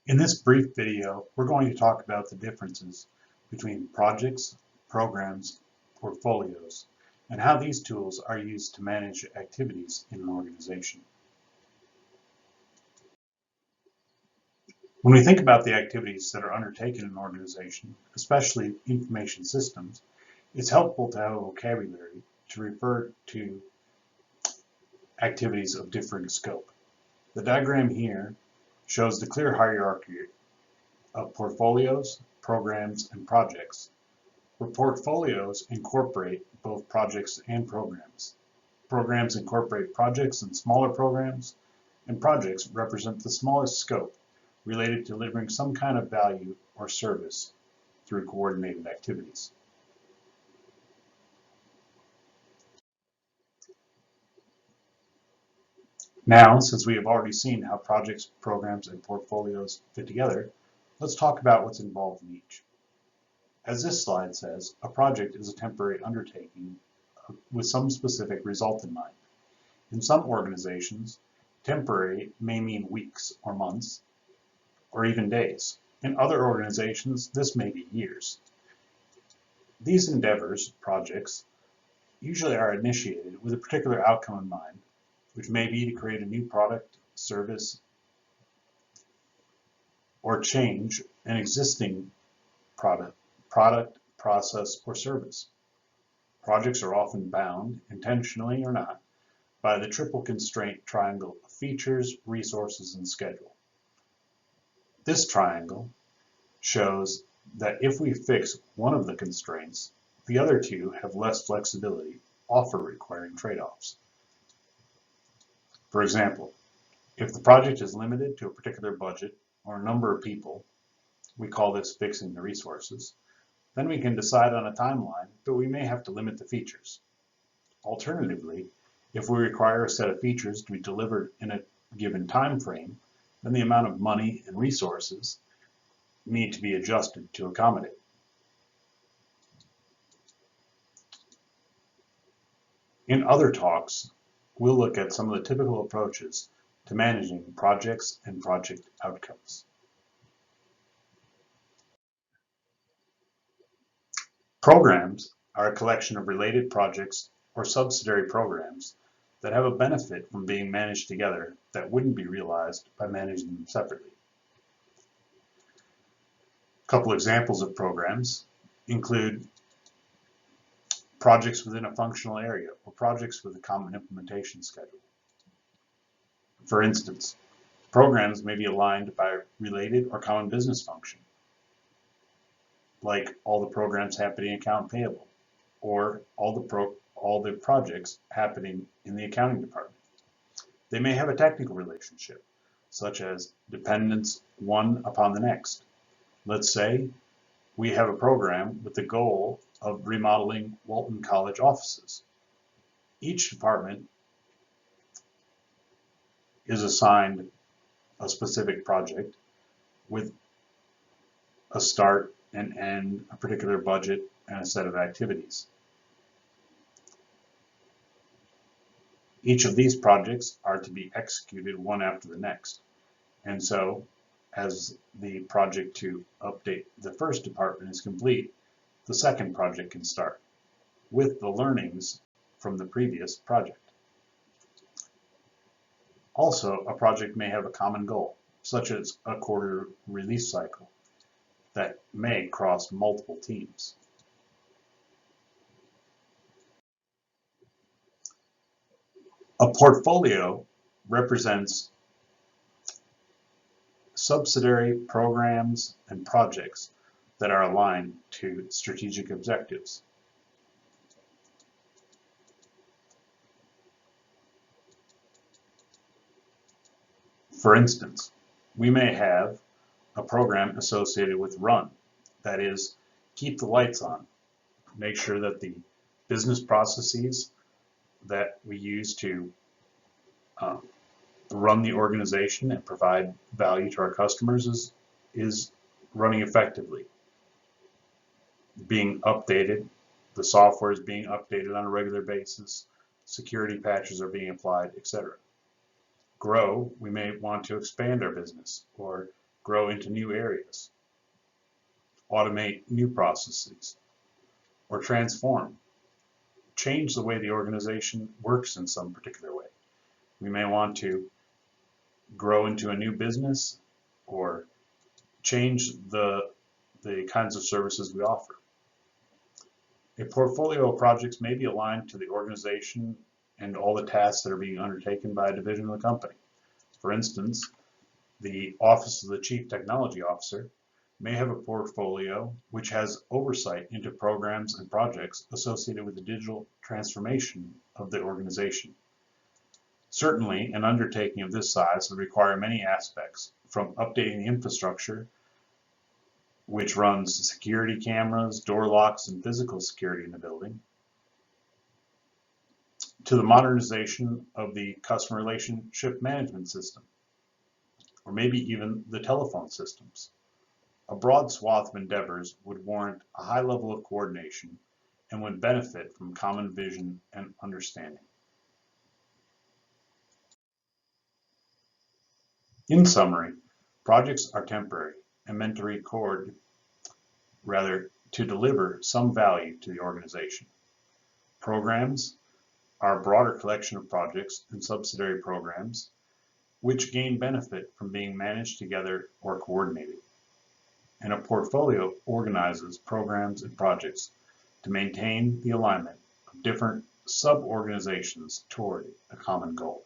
In this brief video, we're going to talk about the differences between projects, programs, portfolios, and how these tools are used to manage activities in an organization. When we think about the activities that are undertaken in an organization, especially information systems, it's helpful to have a vocabulary to refer to activities of differing scope. The diagram here shows the clear hierarchy of portfolios, programs, and projects, where portfolios incorporate both projects and programs. Programs incorporate projects and smaller programs, and projects represent the smallest scope related to delivering some kind of value or service through coordinated activities. Now, since we have already seen how projects, programs, and portfolios fit together, let's talk about what's involved in each. As this slide says, a project is a temporary undertaking with some specific result in mind. In some organizations, temporary may mean weeks or months, or even days. In other organizations, this may be years. These endeavors, projects, usually are initiated with a particular outcome in mind, which may be to create a new product, service, or change an existing product, process, or service. Projects are often bound, intentionally or not, by the triple constraint triangle of features, resources, and schedule. This triangle shows that if we fix one of the constraints, the other two have less flexibility, often requiring trade-offs. For example, if the project is limited to a particular budget or a number of people, we call this fixing the resources, then we can decide on a timeline, but we may have to limit the features. Alternatively, if we require a set of features to be delivered in a given time frame, then the amount of money and resources need to be adjusted to accommodate. In other talks, we'll look at some of the typical approaches to managing projects and project outcomes. Programs are a collection of related projects or subsidiary programs that have a benefit from being managed together that wouldn't be realized by managing them separately. A couple examples of programs include projects within a functional area or projects with a common implementation schedule. For instance, programs may be aligned by a related or common business function, like all the programs happening in account payable, or all the projects happening in the accounting department. They may have a technical relationship, such as dependence one upon the next. Let's say we have a program with the goal of remodeling Walton College offices. Each department is assigned a specific project with a start and end, a particular budget, and a set of activities. Each of these projects are to be executed one after the next. And so, as the project to update the first department is complete, the second project can start, with the learnings from the previous project. Also, a project may have a common goal, such as a quarter release cycle, that may cross multiple teams. A portfolio represents subsidiary programs and projects that are aligned to strategic objectives. For instance, we may have a program associated with run, that is, keep the lights on, make sure that the business processes that we use to run the organization and provide value to our customers is running effectively, being updated, the software is being updated on a regular basis, security patches are being applied, etc. Grow, we may want to expand our business or grow into new areas, automate new processes, or transform, change the way the organization works in some particular way. We may want to grow into a new business or change the kinds of services we offer. A portfolio of projects may be aligned to the organization and all the tasks that are being undertaken by a division of the company. For instance, the Office of the Chief Technology Officer may have a portfolio which has oversight into programs and projects associated with the digital transformation of the organization. Certainly, an undertaking of this size would require many aspects, from updating the infrastructure, which runs security cameras, door locks, and physical security in the building, to the modernization of the customer relationship management system, or maybe even the telephone systems. A broad swath of endeavors would warrant a high level of coordination and would benefit from common vision and understanding. In summary, projects are temporary and meant to to deliver some value to the organization. Programs are a broader collection of projects and subsidiary programs which gain benefit from being managed together or coordinated. And a portfolio organizes programs and projects to maintain the alignment of different sub-organizations toward a common goal.